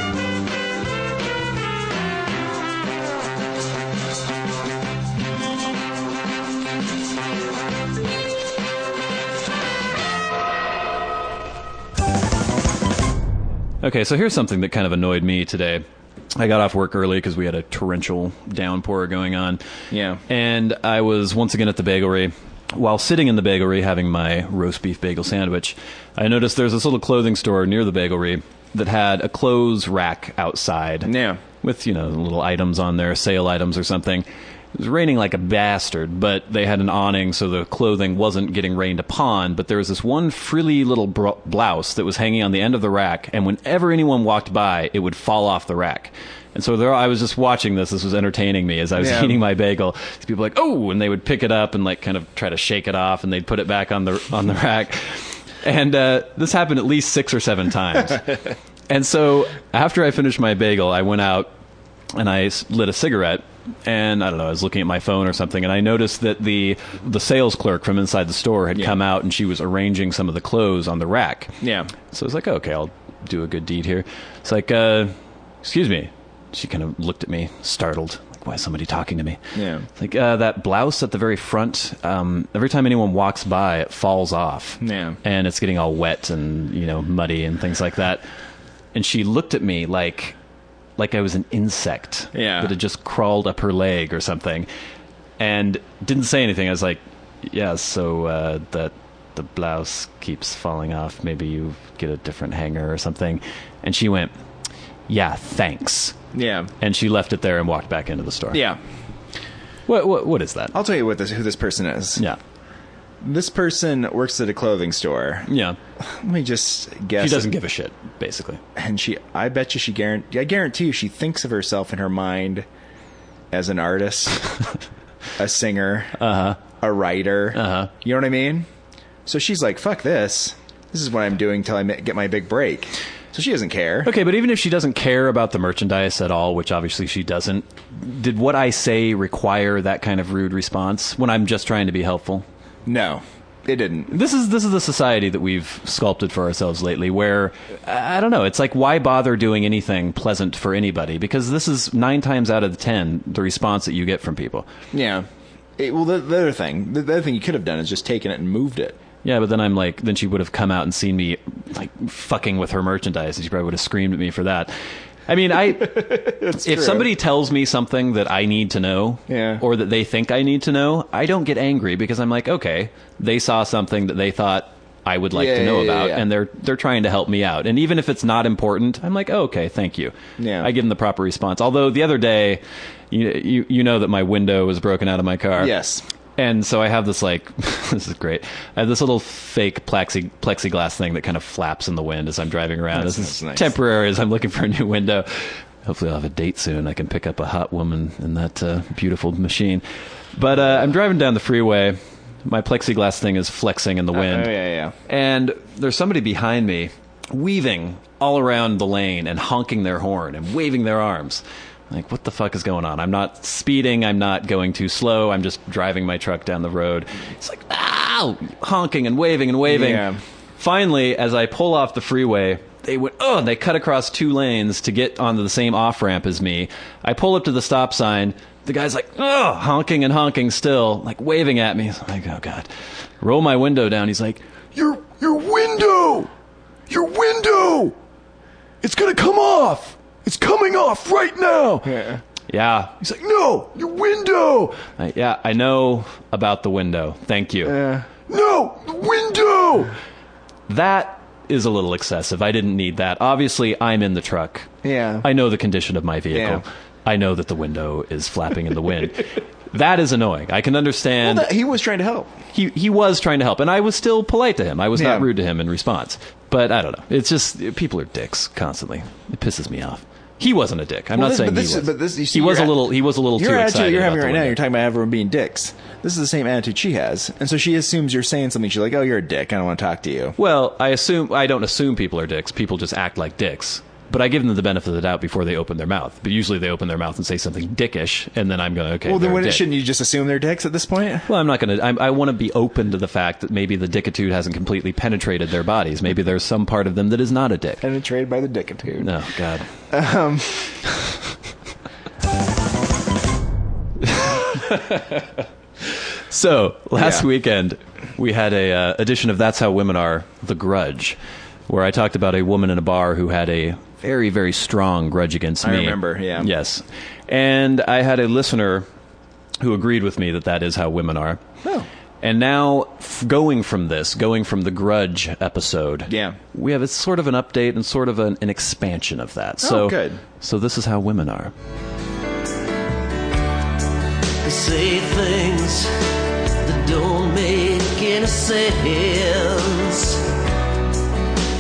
S4: Okay, so here's something that kind of annoyed me today. I got off work early because we had a torrential downpour going on.
S3: Yeah.
S4: And I was once again at the bagelry. While sitting in the bagelry having my roast beef bagel sandwich, I noticed there's this little clothing store near the bagelry that had a clothes rack outside.
S3: Yeah.
S4: With, little items on there, sale items or something. It was raining like a bastard, but they had an awning so the clothing wasn't getting rained upon, but there was this one frilly little blouse that was hanging on the end of the rack, and whenever anyone walked by, it would fall off the rack. And so I was just watching this. This was entertaining me as I was eating my bagel. These people were like, oh, and they would pick it up and like kind of try to shake it off, and they'd put it back on the rack. And this happened at least 6 or 7 times. And so after I finished my bagel, I went out and I lit a cigarette. and I don't know, I was looking at my phone or something, and I noticed that the sales clerk from inside the store had come out, and she was arranging some of the clothes on the rack.
S3: Yeah.
S4: So I was like, okay, I'll do a good deed here. It's like, excuse me. She kind of looked at me, startled. Like, why is somebody talking to me?
S3: Yeah.
S4: It's like, that blouse at the very front, every time anyone walks by, it falls off.
S3: Yeah.
S4: And it's getting all wet and, muddy and things like that. And she looked at me like I was an insect that had just crawled up her leg or something, and didn't say anything. I was like, yeah, so that the blouse keeps falling off. Maybe you get a different hanger or something. And she went, yeah, thanks.
S3: Yeah.
S4: And she left it there and walked back into the store.
S3: Yeah.
S4: What is that?
S3: I'll tell you who this person is.
S4: Yeah.
S3: This person works at a clothing store.
S4: Yeah.
S3: Let me just guess.
S4: She doesn't give a shit, basically.
S3: And I bet you I guarantee you she thinks of herself in her mind as an artist, a singer, a writer. You know what I mean? So she's like, fuck this. This is what I'm doing till I get my big break. So she doesn't care.
S4: Okay, but even if she doesn't care about the merchandise at all, which obviously she doesn't, did what I say require that kind of rude response when I'm just trying to be helpful?
S3: No, it didn't.
S4: This is the society that we've sculpted for ourselves lately, where, I don't know, it's like, why bother doing anything pleasant for anybody? Because this is 9 times out of 10 the response that you get from people.
S3: Yeah. The other thing you could have done is just taken it and moved it.
S4: Yeah, but then she would have come out and seen me, like, fucking with her merchandise, and she probably would have screamed at me for that. I mean, if somebody tells me something that I need to know, or that they think I need to know, I don't get angry, because I'm like, okay, they saw something that they thought I would like to know about, and they're trying to help me out. And even if it's not important, I'm like, oh, okay, thank you. Yeah. I give them the proper response. Although the other day, you know that my window was broken out of my car.
S3: Yes.
S4: And so I have this, like, this is great. I have this little fake plexiglass thing that kind of flaps in the wind as I'm driving around. This is nice. Temporary as I'm looking for a new window. Hopefully I'll have a date soon. I can pick up a hot woman in that beautiful machine. But I'm driving down the freeway. My plexiglass thing is flexing in the wind.
S3: Yeah.
S4: And there's somebody behind me weaving all around the lane and honking their horn and waving their arms. Like, what the fuck is going on? I'm not speeding. I'm not going too slow. I'm just driving my truck down the road. It's like, ow! Honking and waving and waving. Yeah. Finally, as I pull off the freeway, they went, and they cut across 2 lanes to get onto the same off-ramp as me. I pull up to the stop sign. The guy's like, honking and honking still, like waving at me. I'm like, oh, God. Roll my window down. He's like, your window! Your window! It's going to come off! It's coming off right now. Yeah. He's like, no, your window. Yeah, I know about the window. Thank you. No, the window. That is a little excessive. I didn't need that. Obviously, I'm in the truck. Yeah. I know the condition of my vehicle. Yeah. I know that the window is flapping in the wind. That is annoying. I can understand.
S3: Well, he was trying to help.
S4: He was trying to help, and I was still polite to him. I was not rude to him in response. But I don't know. It's just, people are dicks constantly. It pisses me off. He wasn't a dick. I'm not saying he was. He was a little too excited.
S3: You're having right now. You're talking about everyone being dicks. This is the same attitude she has, and so she assumes you're saying something. She's like, "Oh, you're a dick. I don't want to talk to you."
S4: Well, I don't assume people are dicks. People just act like dicks. But I give them the benefit of the doubt before they open their mouth. But usually they open their mouth and say something dickish, and then I'm going, okay.
S3: Well, then shouldn't you just assume they're dicks at this point?
S4: Well, I'm not going to. I want to be open to the fact that maybe the dickitude hasn't completely penetrated their bodies. Maybe there's some part of them that is not a dick.
S3: Penetrated by the dickitude.
S4: No, God. So, last weekend, we had a edition of That's How Women Are, The Grudge, where I talked about a woman in a bar who had a very, very strong grudge against me.
S3: I remember, yeah.
S4: Yes. And I had a listener who agreed with me that that is how women are.
S3: Oh.
S4: And now, going from the Grudge episode, we have sort of an update and sort of an expansion of that. So,
S3: good.
S4: So this is how women are.
S1: They say things that don't make any sense,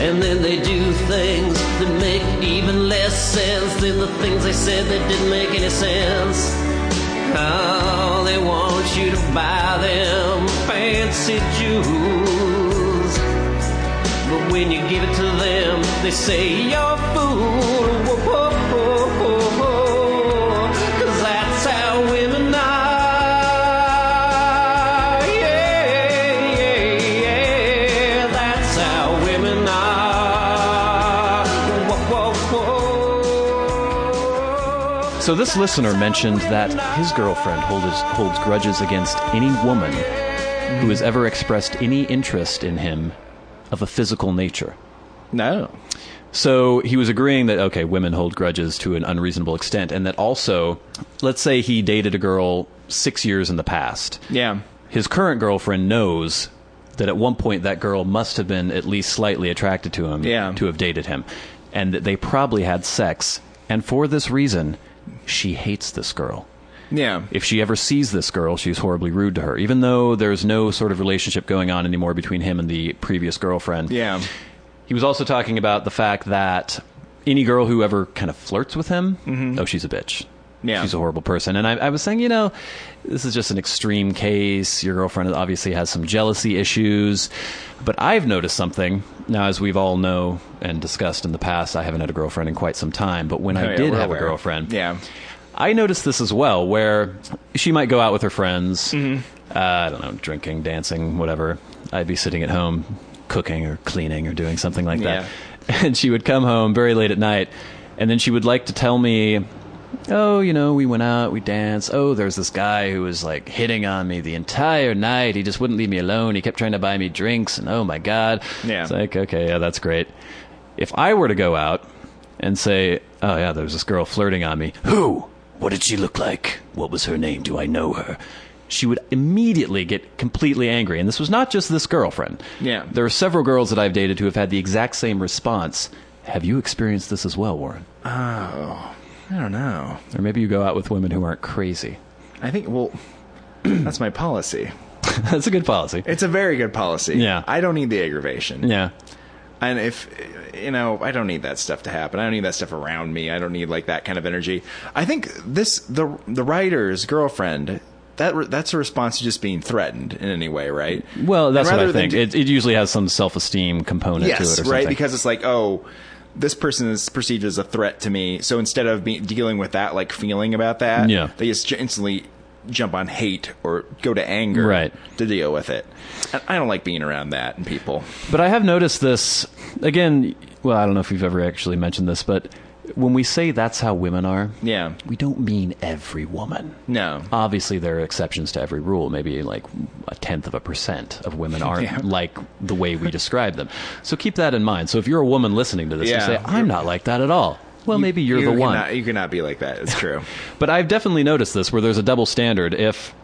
S1: and then they do things that make even less sense than the things they said that didn't make any sense. Oh, they want you to buy them fancy jewels, but when you give it to them, they say you're a fool. Whoa, whoa, whoa, whoa, whoa. 'Cause that's how
S4: So this listener mentioned that his girlfriend holds grudges against any woman who has ever expressed any interest in him of a physical nature.
S3: No.
S4: So he was agreeing that, okay, women hold grudges to an unreasonable extent, and that also, let's say he dated a girl 6 years in the past.
S3: Yeah.
S4: His current girlfriend knows that at one point that girl must have been at least slightly attracted to him to have dated him, and that they probably had sex, and for this reason, she hates this girl.
S3: Yeah.
S4: If she ever sees this girl, she's horribly rude to her, even though there's no sort of relationship going on anymore between him and the previous girlfriend.
S3: Yeah.
S4: He was also talking about the fact that any girl who ever kind of flirts with him, oh, she's a bitch.
S3: Yeah.
S4: She's a horrible person. And I was saying, this is just an extreme case. Your girlfriend obviously has some jealousy issues. But I've noticed something. Now, as we've all know and discussed in the past, I haven't had a girlfriend in quite some time. But when I did have a girlfriend, I noticed this as well, where she might go out with her friends, I don't know, drinking, dancing, whatever. I'd be sitting at home cooking or cleaning or doing something like that. And she would come home very late at night, and then she would like to tell me, oh, we went out, we danced. Oh, there's this guy who was like hitting on me the entire night. He just wouldn't leave me alone. He kept trying to buy me drinks, and oh my God.
S3: Yeah.
S4: It's like, okay, yeah, that's great. If I were to go out and say, oh yeah, there's this girl flirting on me.
S5: Who? What did she look like? What was her name? Do I know her?
S4: She would immediately get completely angry. And this was not just this girlfriend.
S3: Yeah.
S4: There are several girls that I've dated who have had the exact same response. Have you experienced this as well, Warren?
S3: Oh, I don't know.
S4: Or maybe you go out with women who aren't crazy.
S3: I think, that's my policy.
S4: That's a good policy.
S3: It's a very good policy.
S4: Yeah.
S3: I don't need the aggravation.
S4: Yeah.
S3: And if, I don't need that stuff to happen. I don't need that stuff around me. I don't need, like, that kind of energy. I think the writer's girlfriend, that's a response to just being threatened in any way, right?
S4: Well, that's what I think. It usually has some self-esteem component to it or something.
S3: Right? Because it's like, oh, this person is perceived as a threat to me. So instead of dealing with that, like, feeling about that, they just instantly jump on hate or go to anger to deal with it. And I don't like being around that in people.
S4: But I have noticed this, again, well, I don't know if you've ever actually mentioned this, but when we say that's how women are, we don't mean every woman.
S3: No.
S4: Obviously, there are exceptions to every rule. Maybe like 0.1% of women aren't like the way we describe them. So keep that in mind. So if you're a woman listening to this, you say, I'm not like that at all. Well, maybe you're the one.
S3: You cannot be like that. It's true.
S4: But I've definitely noticed this where there's a double standard. If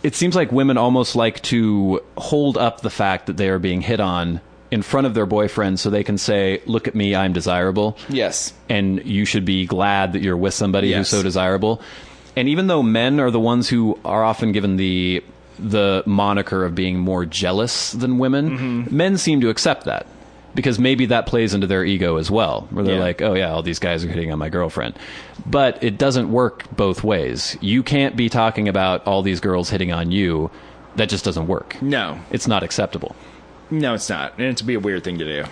S4: it seems like women almost like to hold up the fact that they are being hit on in front of their boyfriend so they can say, look at me, I'm desirable.
S3: Yes.
S4: And you should be glad that you're with somebody who's so desirable. And even though men are the ones who are often given the moniker of being more jealous than women, men seem to accept that. Because maybe that plays into their ego as well, where they're like, oh yeah, all these guys are hitting on my girlfriend. But it doesn't work both ways. You can't be talking about all these girls hitting on you. That just doesn't work.
S3: No.
S4: It's not acceptable.
S3: No, it's not. And it'd be a weird thing to do.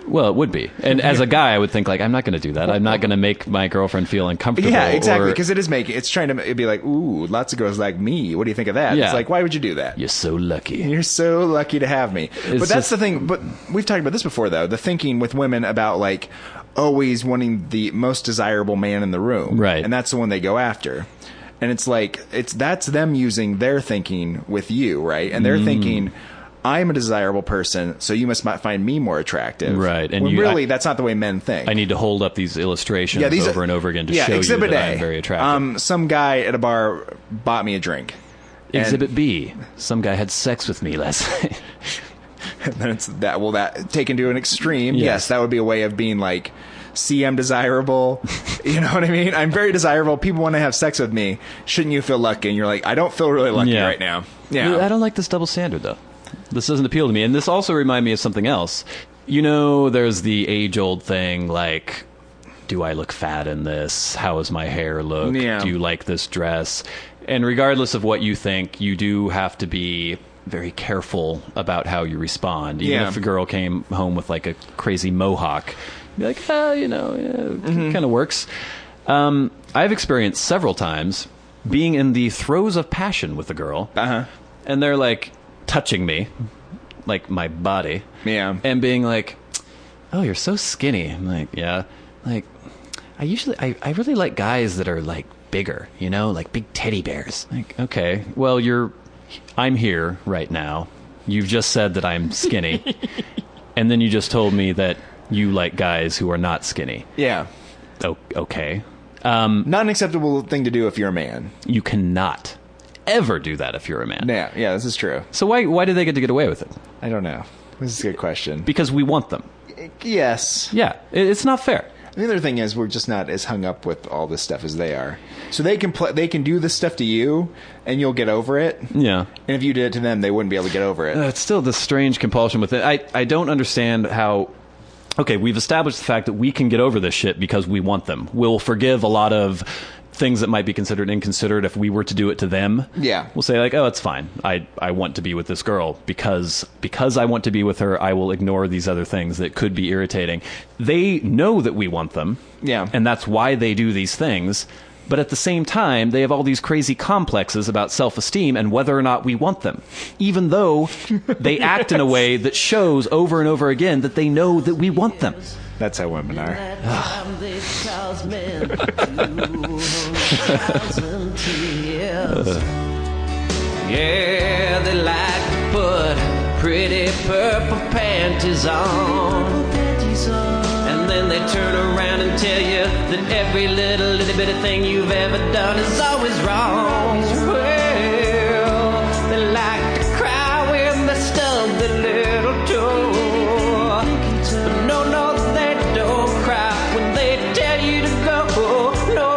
S4: Well, it would be. And as a guy, I would think, like, I'm not going to do that. I'm not going to make my girlfriend feel uncomfortable.
S3: Yeah, exactly. Because it's trying to it'd be like, ooh, lots of girls like me. What do you think of that?
S4: Yeah.
S3: It's like, why would you do that?
S5: You're so lucky.
S3: You're so lucky to have me. But that's the thing. But we've talked about this before, though. The thinking with women about, like, always wanting the most desirable man in the room.
S4: Right.
S3: And that's the one they go after. And it's like, that's them using their thinking with you, right? And they're thinking, I'm a desirable person, so you must find me more attractive.
S4: Right. And
S3: when that's not the way men think.
S4: I need to hold up these illustrations over and over again to show you that I'm very attractive.
S3: Some guy at a bar bought me a drink.
S4: Exhibit B. Some guy had sex with me last night.
S3: And then it's that taken to an extreme. Yes, that would be a way of being like, see, I'm desirable. You know what I mean? I'm very desirable. People want to have sex with me. Shouldn't you feel lucky? And you're like, I don't feel really lucky right now. Yeah.
S4: I don't like this double standard, though. This doesn't appeal to me. And this also reminds me of something else. There's the age-old thing, like, do I look fat in this? How does my hair look?
S3: Yeah.
S4: Do you like this dress? And regardless of what you think, you do have to be very careful about how you respond. Even if a girl came home with, like, a crazy mohawk, be like, it kind of works. I've experienced several times being in the throes of passion with a girl, and they're, like, touching me, like my body, and being like, oh, you're so skinny. I'm like, yeah, like, I really like guys that are like bigger, like big teddy bears. Like, okay, well, I'm here right now. You've just said that I'm skinny. And then you just told me that you like guys who are not skinny.
S3: Yeah.
S4: Oh, okay.
S3: Not an acceptable thing to do if you're a man.
S4: You cannot ever do that if you're a man.
S3: Yeah, this is true.
S4: So why do they get to get away with it?
S3: I don't know. This is a good question.
S4: Because we want them.
S3: Yes.
S4: Yeah, it's not fair.
S3: The other thing is we're just not as hung up with all this stuff as they are. So they can do this stuff to you, and you'll get over it.
S4: Yeah.
S3: And if you did it to them, they wouldn't be able to get over it.
S4: It's still this strange compulsion with it. I don't understand how... Okay, we've established the fact that we can get over this shit because we want them. We'll forgive a lot of things that might be considered inconsiderate if we were to do it to them.
S3: Yeah. We'll
S4: say like, oh, it's fine. I want to be with this girl because I want to be with her, I will ignore these other things that could be irritating. They know that we want them.
S3: Yeah.
S4: And that's why they do these things. But at the same time, they have all these crazy complexes about self-esteem and whether or not we want them, even though they act in a way that shows over and over again that they know that we want them.
S3: That's how women are.
S1: Yeah, they like to put pretty purple panties on. And then they turn around and tell you that every little bit of thing you've ever done is always wrong. Well, they like to cry when they stub their little toe. But no, they don't cry when they tell you to go. No.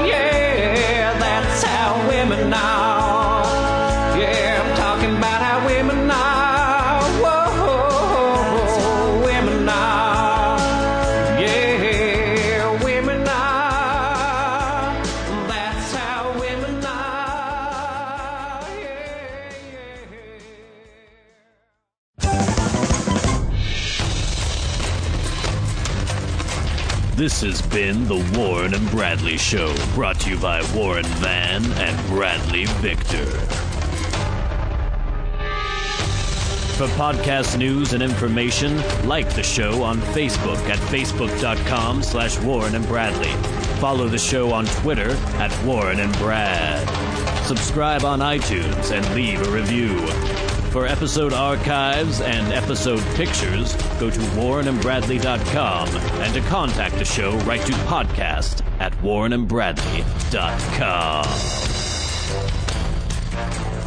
S1: Yeah, that's how women are. Yeah, I'm talking about how women are. Whoa, women are. Yeah, women are. That's how women are.
S5: This has been the Warren and Bradley Show, brought to you by Warren Van and Bradley Victor. For podcast news and information, like the show on Facebook at facebook.com/Warren and Bradley. Follow the show on Twitter at Warren and Brad. Subscribe on iTunes and leave a review. For episode archives and episode pictures, go to warrenandbradley.com, and to contact the show, write to podcast at warrenandbradley.com.